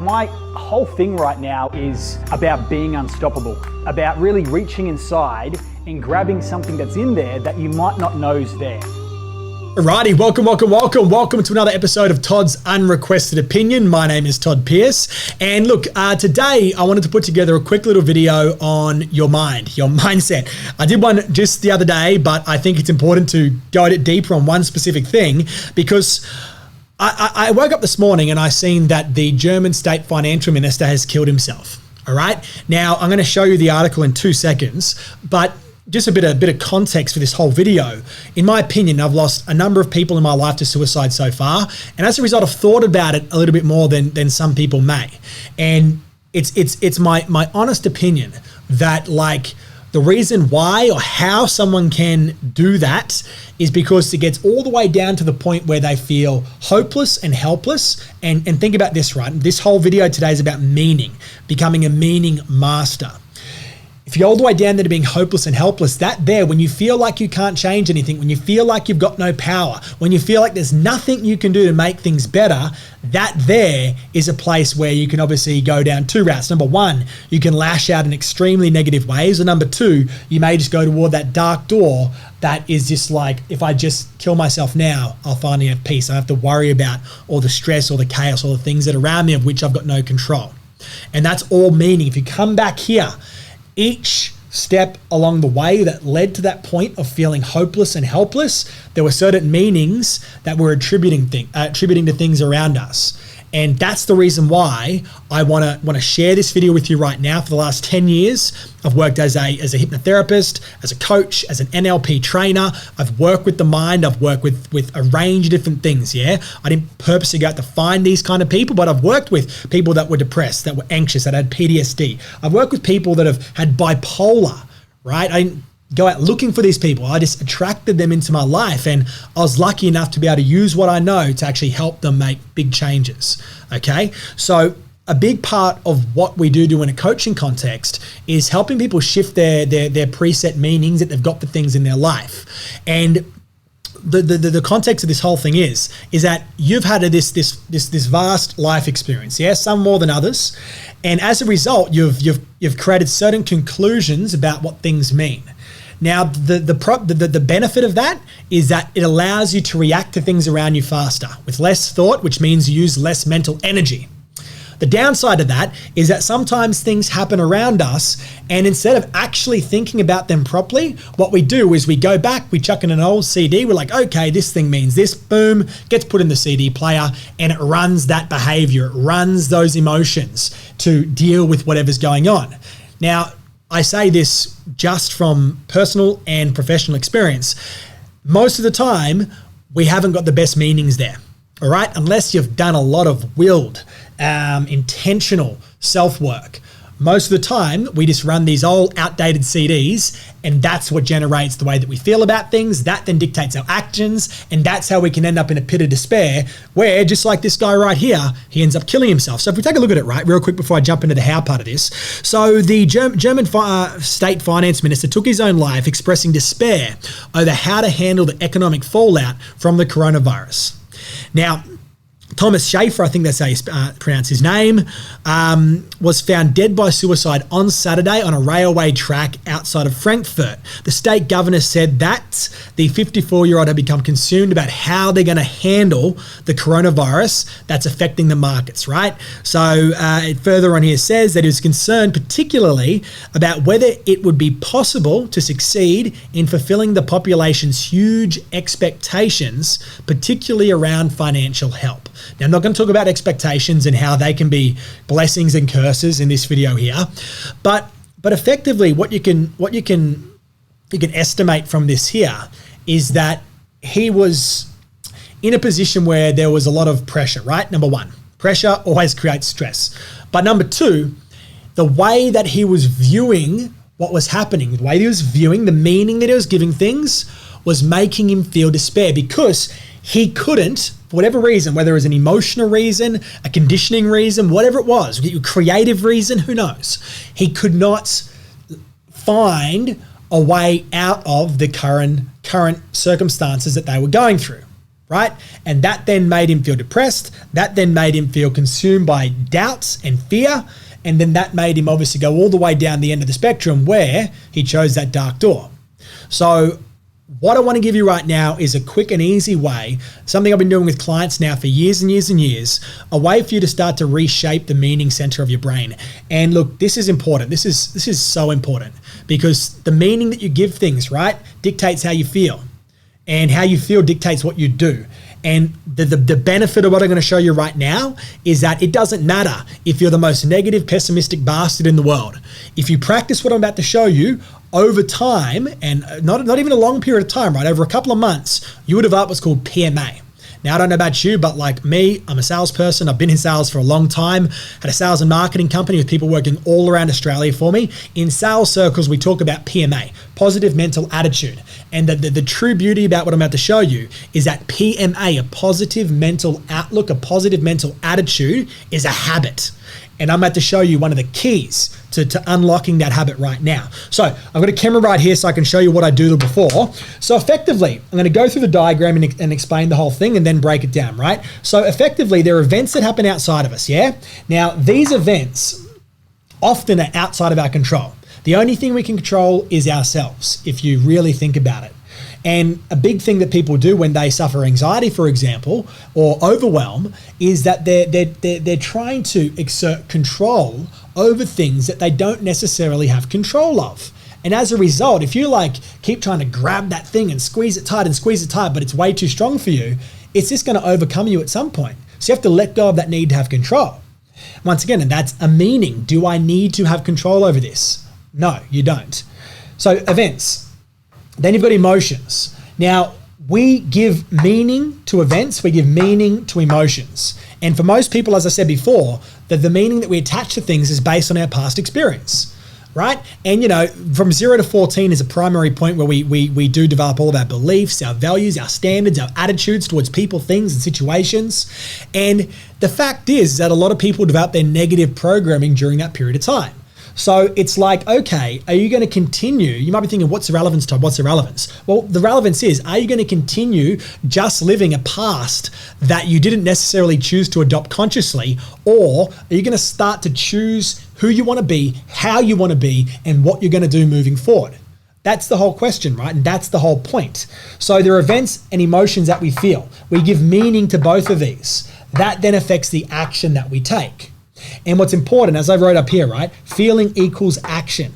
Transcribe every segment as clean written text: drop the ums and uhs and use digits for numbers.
My whole thing right now is about being unstoppable, about really reaching inside and grabbing something that's in there that you might not know is there. Alrighty, welcome to another episode of Todd's Unrequested Opinion. My name is Todd Pierce, and look, today I wanted to put together a quick little video on your mind, your mindset. I did one just the other day, but I think it's important to go a bit deeper on one specific thing because I woke up this morning and I seen that the German state financial minister has killed himself. All right, now I'm going to show you the article in 2 seconds, but just a bit of context for this whole video. In my opinion, I've lost a number of people in my life to suicide so far. And as a result, I've thought about it a little bit more than some people may. And it's my honest opinion that like the reason why or how someone can do that is because it gets all the way down to the point where they feel hopeless and helpless. And think about this, right? This whole video today is about meaning, becoming a meaning master. If you go all the way down there to being hopeless and helpless, that there, when you feel like you can't change anything, when you feel like you've got no power, when you feel like there's nothing you can do to make things better, that there is a place where you can obviously go down 2 routes. Number 1, you can lash out in extremely negative ways. Or number 2, you may just go toward that dark door that is just like, if I just kill myself now, I'll finally have peace. I don't have to worry about all the stress or the chaos or the things that are around me of which I've got no control. And that's all meaning. If you come back here, each step along the way that led to that point of feeling hopeless and helpless, there were certain meanings that we're attributing to things around us. And that's the reason why I want to share this video with you right now. For the last 10 years, I've worked as a hypnotherapist, as a coach, as an NLP trainer. I've worked with the mind. I've worked with a range of different things, yeah? I didn't purposely go out to find these kind of people, but I've worked with people that were depressed, that were anxious, that had PTSD. I've worked with people that have had bipolar, right? I didn't go out looking for these people. I just attracted them into my life, and I was lucky enough to be able to use what I know to actually help them make big changes, okay? So a big part of what we do in a coaching context is helping people shift their preset meanings that they've got for things in their life. And the context of this whole thing is that you've had this vast life experience, yeah, some more than others, and as a result, you've created certain conclusions about what things mean. Now, the benefit of that is that it allows you to react to things around you faster with less thought, which means you use less mental energy. The downside of that is that sometimes things happen around us, and instead of actually thinking about them properly, what we do is we go back, we chuck in an old CD, we're like, okay, this thing means this, boom, gets put in the CD player, and it runs that behavior, it runs those emotions to deal with whatever's going on. Now, I say this just from personal and professional experience. Most of the time, we haven't got the best meanings there, all right? Unless you've done a lot of willed, intentional self-work. Most of the time, we just run these old outdated CDs, and that's what generates the way that we feel about things. That then dictates our actions, and that's how we can end up in a pit of despair where, just like this guy right here, he ends up killing himself. So if we take a look at it, right, real quick before I jump into the how part of this. So the German state finance minister took his own life expressing despair over how to handle the economic fallout from the coronavirus. Now, Thomas Schaeffer, I think that's how you pronounce his name, was found dead by suicide on Saturday on a railway track outside of Frankfurt. The state governor said that the 54-year-old had become consumed about how they're going to handle the coronavirus that's affecting the markets, right? So further on here says that he was concerned particularly about whether it would be possible to succeed in fulfilling the population's huge expectations, particularly around financial help. Now, I'm not going to talk about expectations and how they can be blessings and curses in this video here, but effectively, what you can estimate from this here is that he was in a position where there was a lot of pressure, right? Number 1, pressure always creates stress. But number 2, the way that he was viewing what was happening, the way he was viewing the meaning that he was giving things was making him feel despair because he couldn't, for whatever reason, whether it was an emotional reason, a conditioning reason, whatever it was, a creative reason, who knows? He could not find a way out of the current circumstances that they were going through. right? And that then made him feel depressed. That then made him feel consumed by doubts and fear. And then that made him obviously go all the way down the end of the spectrum where he chose that dark door. So what I want to give you right now is a quick and easy way, something I've been doing with clients now for years and years and years, a way for you to start to reshape the meaning center of your brain. And look, this is important. This is so important because the meaning that you give things, right, dictates how you feel. And how you feel dictates what you do. And the benefit of what I'm going to show you right now is that it doesn't matter if you're the most negative, pessimistic bastard in the world. If you practice what I'm about to show you over time, and not even a long period of time, right? Over a couple of months, you would develop what's called PMA. Now, I don't know about you, but like me, I'm a salesperson. I've been in sales for a long time, had a sales and marketing company with people working all around Australia for me. In sales circles, we talk about PMA, positive mental attitude. And the true beauty about what I'm about to show you is that PMA, a positive mental outlook, a positive mental attitude, is a habit. And I'm about to show you one of the keys to unlocking that habit right now. So I've got a camera right here so I can show you what I do before. So effectively, I'm going to go through the diagram and explain the whole thing and then break it down, right? So effectively, there are events that happen outside of us, yeah? Now, these events often are outside of our control. The only thing we can control is ourselves, if you really think about it. And a big thing that people do when they suffer anxiety, for example, or overwhelm, is that they're trying to exert control over things that they don't necessarily have control of. And as a result, if you keep trying to grab that thing and squeeze it tight, but it's way too strong for you, it's just going to overcome you at some point. So you have to let go of that need to have control. Once again, and that's a meaning. Do I need to have control over this? No, you don't. So events. Then you've got emotions. Now, we give meaning to events, we give meaning to emotions. And for most people, as I said before, that the meaning that we attach to things is based on our past experience, right? And from 0 to 14 is a primary point where we do develop all of our beliefs, our values, our standards, our attitudes towards people, things, and situations. And the fact is that a lot of people develop their negative programming during that period of time. So it's like, okay, are you going to continue? You might be thinking, what's the relevance, Todd? What's the relevance? Well, the relevance is, are you going to continue just living a past that you didn't necessarily choose to adopt consciously? Or are you going to start to choose who you want to be, how you want to be, and what you're going to do moving forward? That's the whole question, right? And that's the whole point. So there are events and emotions that we feel. We give meaning to both of these. That then affects the action that we take. And what's important, as I wrote up here, right? Feeling equals action.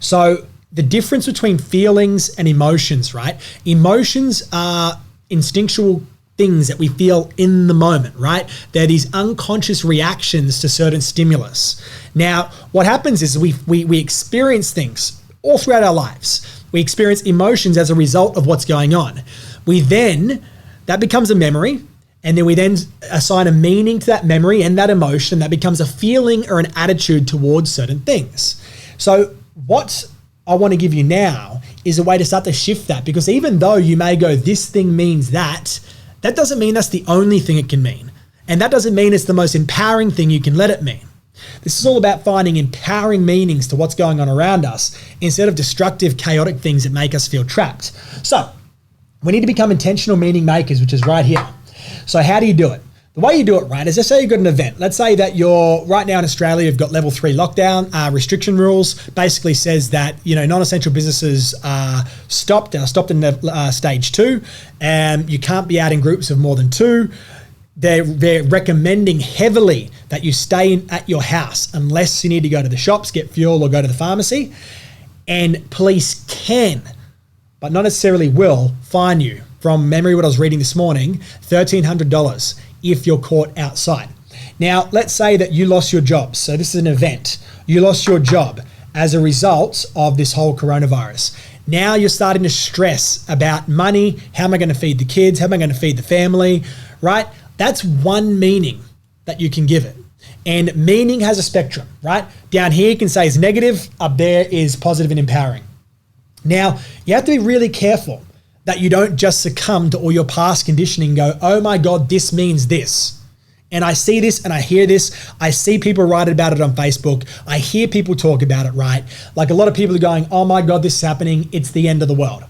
So the difference between feelings and emotions, right? Emotions are instinctual things that we feel in the moment, right? They're these unconscious reactions to certain stimulus. Now, what happens is we experience things all throughout our lives. We experience emotions as a result of what's going on. That becomes a memory. And then we then assign a meaning to that memory and that emotion that becomes a feeling or an attitude towards certain things. So what I want to give you now is a way to start to shift that, because even though you may go, this thing means that doesn't mean that's the only thing it can mean. And that doesn't mean it's the most empowering thing you can let it mean. This is all about finding empowering meanings to what's going on around us instead of destructive, chaotic things that make us feel trapped. So we need to become intentional meaning makers, which is right here. So how do you do it? The way you do it, right, is let's say you've got an event. Let's say that you're right now in Australia, you've got level 3 lockdown, restriction rules, basically says that, non-essential businesses are stopped in stage 2, and you can't be out in groups of more than 2. They're recommending heavily that you stay at your house unless you need to go to the shops, get fuel, or go to the pharmacy. And police can, but not necessarily will, fine you. From memory, what I was reading this morning, $1,300 if you're caught outside. Now, let's say that you lost your job. So this is an event. You lost your job as a result of this whole coronavirus. Now you're starting to stress about money. How am I going to feed the kids? How am I going to feed the family? Right? That's one meaning that you can give it. And meaning has a spectrum, right? Down here you can say it's negative. Up there is positive and empowering. Now, you have to be really careful that you don't just succumb to all your past conditioning and go, oh my God, this means this. And I see this and I hear this. I see people write about it on Facebook. I hear people talk about it, right? Like a lot of people are going, oh my God, this is happening. It's the end of the world.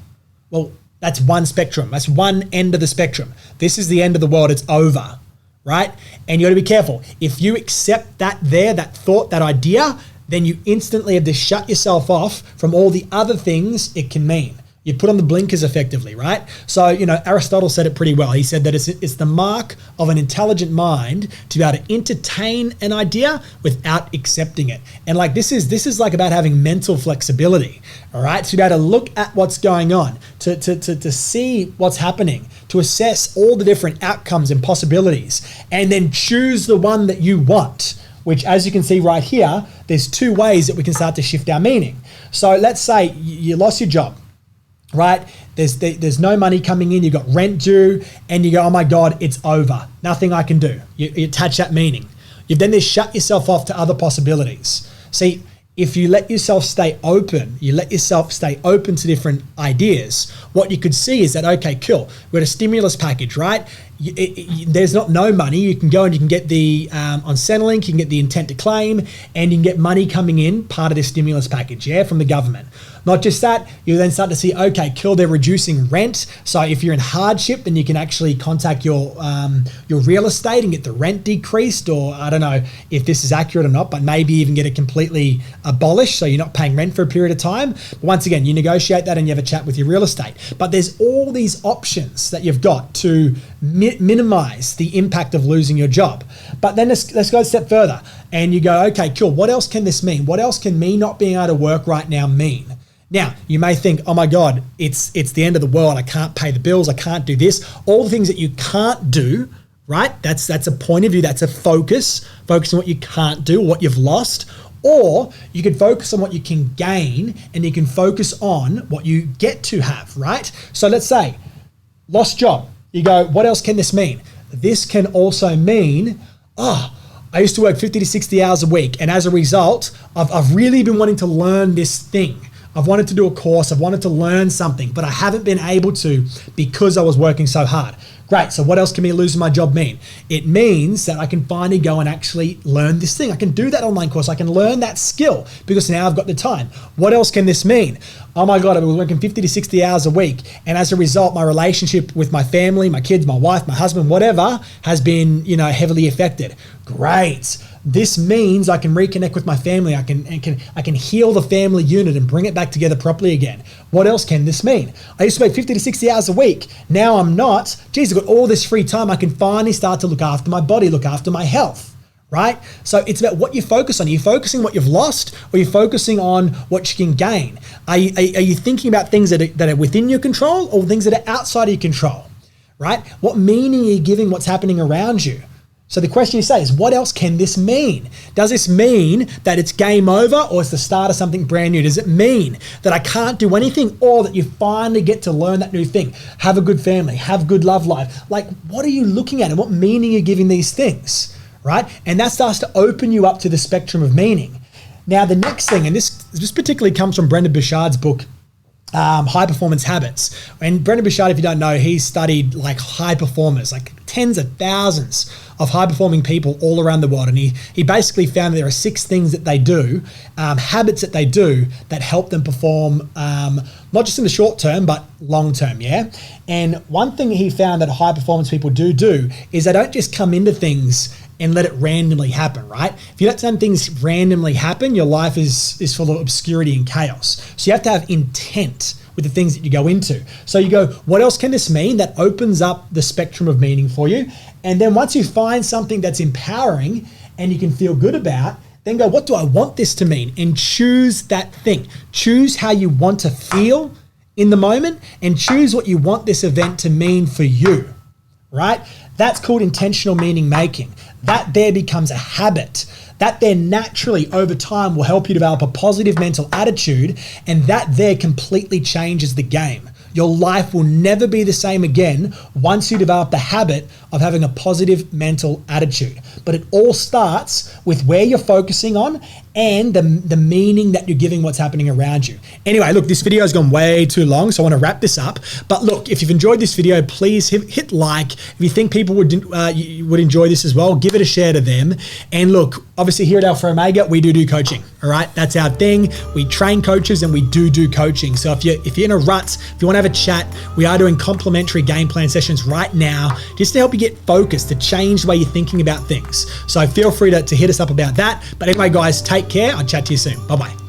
Well, That's one spectrum. That's one end of the spectrum. This is the end of the world. It's over, right? And you got to be careful. If you accept that that thought, that idea, then you instantly have to shut yourself off from all the other things it can mean. You put on the blinkers effectively, right? So, Aristotle said it pretty well. He said that it's the mark of an intelligent mind to be able to entertain an idea without accepting it. And like this is like about having mental flexibility, all right? To be able to look at what's going on, to see what's happening, to assess all the different outcomes and possibilities, and then choose the one that you want, which, as you can see right here, there's two ways that we can start to shift our meaning. So let's say you lost your job, right? There's no money coming in, you've got rent due, and you go, oh my God, it's over. Nothing I can do. You attach that meaning. You've then shut yourself off to other possibilities. See, if you let yourself stay open, to different ideas, what you could see is that, okay, cool, we're at a stimulus package, right? There's no money. You can go and you can get the, on Centrelink, you can get the intent to claim, and you can get money coming in, part of this stimulus package, from the government. Not just that, you then start to see, okay, cool, they're reducing rent. So if you're in hardship, then you can actually contact your real estate and get the rent decreased, or I don't know if this is accurate or not, but maybe even get it completely abolished so you're not paying rent for a period of time. But once again, you negotiate that and you have a chat with your real estate. But there's all these options that you've got to minimize the impact of losing your job. But then let's go a step further and you go, okay, cool, what else can this mean? What else can me not being able to work right now mean? Now, you may think, oh my God, it's the end of the world. I can't pay the bills. I can't do this. All the things that you can't do, right? That's a point of view. That's a focus on what you can't do, what you've lost. Or you could focus on what you can gain, and you can focus on what you get to have, right? So let's say, lost job. You go, what else can this mean? This can also mean, I used to work 50 to 60 hours a week. And as a result, I've really been wanting to learn this thing. I've wanted to do a course, I've wanted to learn something, but I haven't been able to because I was working so hard. Great, so what else can me losing my job mean? It means that I can finally go and actually learn this thing. I can do that online course, I can learn that skill because now I've got the time. What else can this mean? Oh my God, I was working 50 to 60 hours a week, and as a result, my relationship with my family, my kids, my wife, my husband, whatever, has been, heavily affected. Great. This means I can reconnect with my family. I can heal the family unit and bring it back together properly again. What else can this mean? I used to work 50 to 60 hours a week. Now I'm not. Geez, I've got all this free time. I can finally start to look after my body, look after my health, right? So it's about what you focus on. Are you focusing on what you've lost, or are you focusing on what you can gain? Are you thinking about things that are within your control, or things that are outside of your control, right? What meaning are you giving what's happening around you? So the question you say is, what else can this mean? Does this mean that it's game over, or it's the start of something brand new? Does it mean that I can't do anything, or that you finally get to learn that new thing? Have a good family, have good love life. Like, what are you looking at and what meaning are you giving these things, right? And that starts to open you up to the spectrum of meaning. Now, the next thing, and this particularly comes from Brendon Burchard's book, High Performance Habits. And Brendon Burchard, if you don't know, he's studied like high performers, like tens of thousands of high performing people all around the world. And he basically found that there are 6 things that they do, habits that they do that help them perform, not just in the short term, but long term, yeah? And one thing he found that high performance people do is they don't just come into things and let it randomly happen, right? If you let some things randomly happen, your life is full of obscurity and chaos. So you have to have intent with the things that you go into. So you go, what else can this mean? That opens up the spectrum of meaning for you. And then once you find something that's empowering and you can feel good about, then go, what do I want this to mean? And choose that thing. Choose how you want to feel in the moment, and choose what you want this event to mean for you, right? That's called intentional meaning making. That there becomes a habit. That there naturally over time will help you develop a positive mental attitude, and that there completely changes the game. Your life will never be the same again once you develop the habit of having a positive mental attitude. But it all starts with where you're focusing on and the meaning that you're giving what's happening around you. Anyway, look, this video has gone way too long, so I want to wrap this up. But look, if you've enjoyed this video, please hit like. If you think people would enjoy this as well, give it a share to them. And look, obviously here at Alpha Omega, we do coaching, all right? That's our thing. We train coaches and we do coaching. So if you're in a rut, if you want to have a chat, we are doing complimentary game plan sessions right now just to help you get focused, to change the way you're thinking about things. So feel free to hit us up about that. But anyway, guys, take care. I'll chat to you soon. Bye-bye.